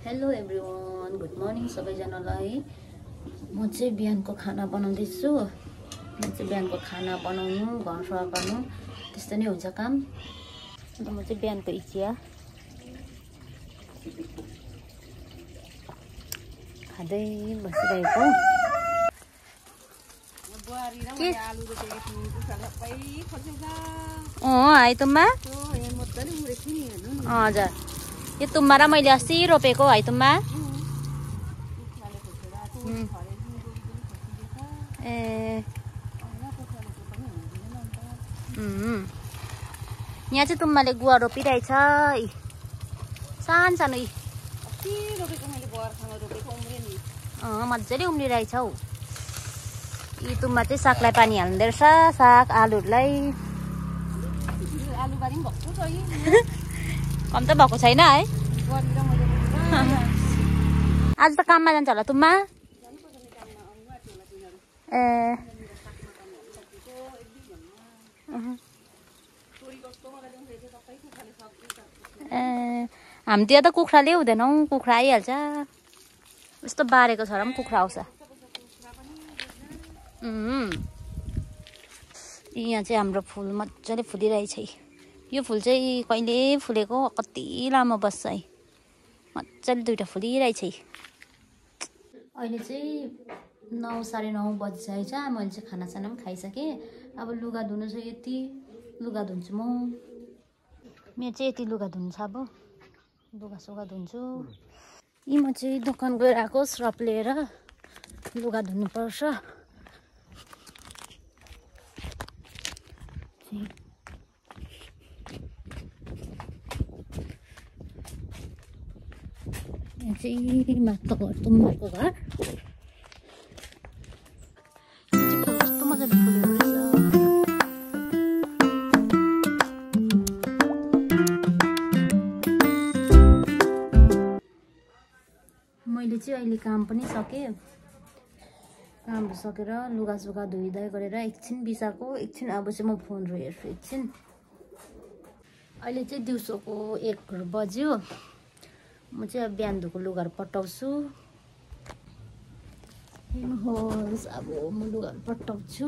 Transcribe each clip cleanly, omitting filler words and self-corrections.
Hello everyone, good morning सबैजनालाई। म चाहिँ बिहानको खाना बनाउँदैछु। बिहानको खाना बनाउनु, घर सफा गर्नु त्यस्तो नै हुन्छ काम। अन्त म चाहिँ बिहानको इचिया खाँदै बसिरहेको। हाइतुम्मा हजुर, यो तुम्बा र मैले अस्ति रोपेको हाइतुम्मा। यहाँ चाहिँ तुम्बाले गुवा रोपिरहेछ। सानो सानो मजाले उम्रिरहेछ हौ। यी तुम्बा चाहिँ सागलाई पानी हाल्दै रहेछ, साग आलुहरूलाई। कम त भएको छैन है। आज त काममा जान्छ होला तुम्बा। हाम्रोतिर त कुखुराले हुँदैनौ, कुखुरा आइहाल्छ। यस्तो बारेको छ र पनि कुखुरा आउँछ। यहाँ चाहिँ हाम्रो फुल मजाले फुलिरहेछ। यो फुल चाहिँ कहिले फुलेको, कति लामो बस्छ है। मजाले दुईटा फुलिरहेछ। अहिले चाहिँ 9 साढे 9 बजिसकेछ। मैले चाहिँ खानासाना पनि खाइसकेँ। अब लुगा धुनु छ, यति लुगा धुन्छु म। मेरो चाहिँ यति लुगा धुनु छ। अब लुगासुगा धुन्छु। यी म चाहिँ दोकान गएर आएको, सर्फ लिएर लुगा धुनुपर्छ। यहाँ चाहिँ माथिल्लो घर, तुम्बाको घर। कस्तो मजाले फुलेको रहेछ। मैले चाहिँ अहिले काम पनि सकेँ। काम सकेर लुगासुगा धुइधाइ गरेर एकछिन बिसाएको। एकछिन अब चाहिँ म फोनहरू हेर्छु एकछिन। अहिले चाहिँ दिउँसोको 1 बज्यो। म चाहिँ अब बिहान धोएको लुगाहरू पट्टाउँछु। हेर्नुहोस्, अब म लुगाहरू पट्टाउँछु।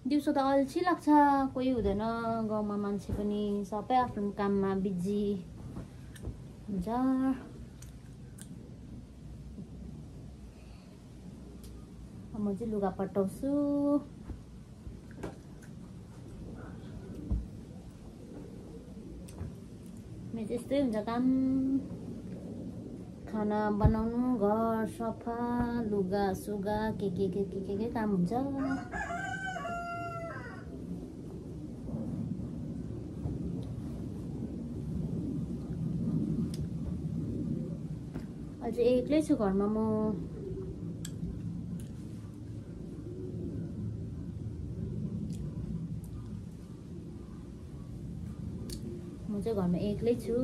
दिउँसो त अल्छी लाग्छ, कोही हुँदैन गाउँमा, मान्छे पनि सबै आफ्नो काममा बिजी हुन्छ। म चाहिँ लुगा पट्टाउँछु। मेरो चाहिँ यस्तै हुन्छ काम। खाना बनाउनु, घर सफा, लुगा सुगा के काम हुन्छ। अझै एक्लै छु घरमा म। म चाहिँ घरमा एक्लै छु।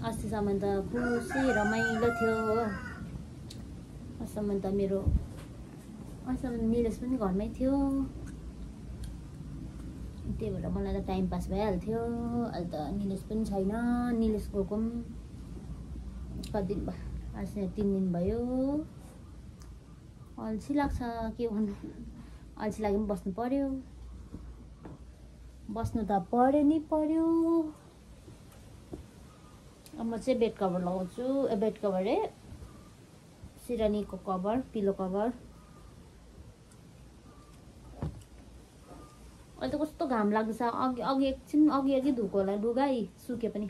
अस्तिसम्म त खुसी रमाइलो थियो। अस्तिसम्म त मेरो निलेश पनि घरमै थियो। त्यही भएर मलाई त टाइम पास भइहाल्थ्यो। अहिले त निलेश पनि छैन। निलेश गएको पनि कति दिन भयो, आज 3 दिन भयो। अल्छी लाग्छ, के भन्नु। अल्छी लागि पनि बस्नु पर्यो। बस्नु त पर्यो नि पर्यो। अब म चाहिँ बेड कभर लगाउँछु। बेड कभर सिरानीको कभर, पिलो कभर। अहिले त कस्तो घाम लाग्छ। अघि एकछिन अघि धुएको होला लुगा, सुके पनि।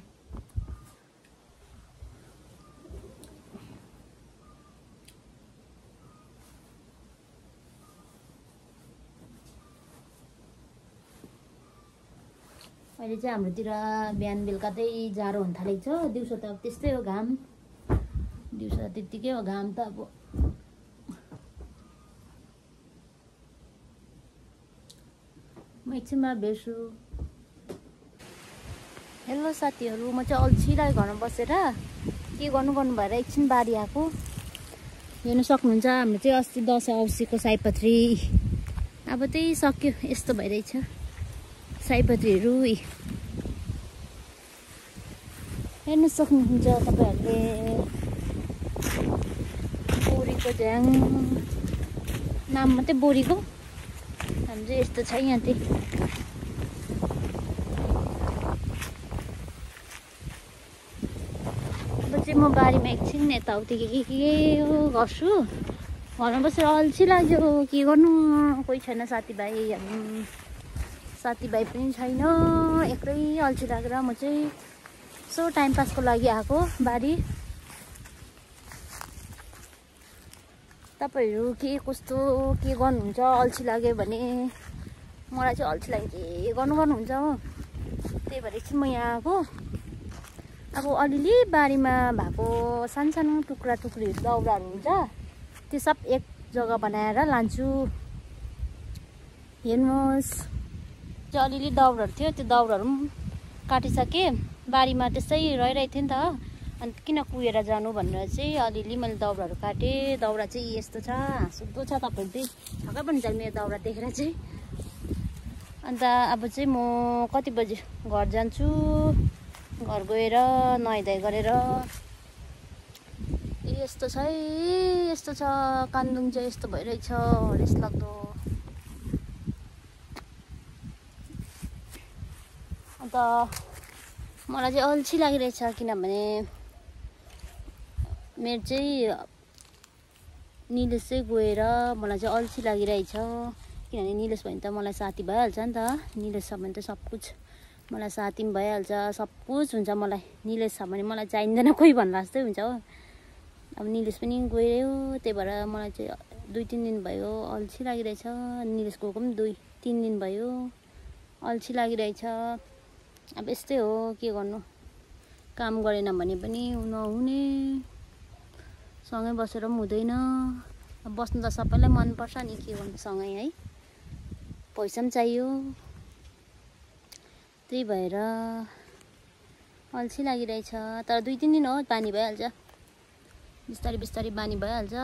अहिले चाहिँ हाम्रोतिर बिहान बेलुका चाहिँ जाडो हुन थालेको छ। दिउँसो त अब त्यस्तै हो घाम। दिउँसो त त्यत्तिकै हो घाम त। अब म एकछिनमा भेट्छु। हेलो साथीहरू, म चाहिँ अल्छीलाई घरमा बसेर के गर्नु भएर एकछिन बारी आएको। हेर्नु सक्नुहुन्छ हाम्रो चाहिँ अस्ति दसैँ औँसीको सयपत्री अब त्यही सक्यो, यस्तो भइरहेछ। सयपत्रीहरू हेर्न सक्नुहुन्छ तपाईँहरूले। बोरीको झ्याङ नाम मात्रै बोरीको, हामी चाहिँ यस्तो छ यहाँ चाहिँ। अब चाहिँ म बारीमा एकछिन यताउति के गर्छु। घरमा बसेर अल्छी लाग्यो, के गर्नु, कोही छैन साथीभाइ पनि छैन, एक्लै अल्छी लागेर म चाहिँ यसो टाइम पासको लागि आएको बारी। तपाईँहरू के कस्तो के गर्नुहुन्छ? अल्छी लाग्यो भने, मलाई चाहिँ अल्छी लाग्यो के गर्नुहुन्छ हो, त्यही भएर एकछिन म यहाँ आएको। अब अलिअलि बारीमा भएको सानो टुक्राहरू दाउराहरू हुन्छ, त्यो सब एक जग्गा बनाएर लान्छु। हेर्नुहोस्, त्यो अलिअलि दाउराहरू थियो, त्यो दाउराहरू पनि काटिसकेँ। बारीमा त्यसै रहिरहेको थियो नि त, अन्त किन कुहेर जानु भनेर चाहिँ अलिअलि मैले दाउराहरू काटेँ। दाउरा चाहिँ यस्तो छ, हाँसउठ्दो छ, तपाईँहरू चाहिँ छक्कै पर्नुहुन्छ मेरो दाउरा देखेर चाहिँ। अन्त अब चाहिँ म कति बजी घर जान्छु, घर गएर नुहाइधुवाइ गरेर। यस्तो छ है, यस्तो छ, कान्दुङ चाहिँ यस्तो भइरहेछ, रिस लाग्दो। अन्त मलाई चाहिँ अल्छी लागिरहेछ, किनभने मेरो चाहिँ निलेश चाहिँ गएर मलाई चाहिँ अल्छी लागिरहेछ। किनभने निलेश भयो भने त मलाई साथी भइहाल्छ नि त, निलेश छ भने त सब कुछ, मलाई साथी पनि भइहाल्छ, सब कुछ हुन्छ मलाई। निलेश छ भने मलाई चाहिँदैन कोही भन्ला जस्तै हुन्छ हो। अब निलेश पनि गयो, त्यही भएर मलाई चाहिँ 2-3 दिन भयो अल्छी लागिरहेछ। निलेश गएको पनि 2-3 दिन भयो, अल्छी लागिरहेछ। अब यस्तै हो, के गर्नु, काम गरेन भने पनि नहुने, सँगै बसेर पनि हुँदैन। अब बस्नु त सबैलाई मनपर्छ नि, के गर्नु सँगै है, पैसा पनि चाहियो, त्यही भएर अल्छी लागिरहेछ। तर 2-3 दिन हो, बानी भइहाल्छ, बिस्तारै बानी भइहाल्छ।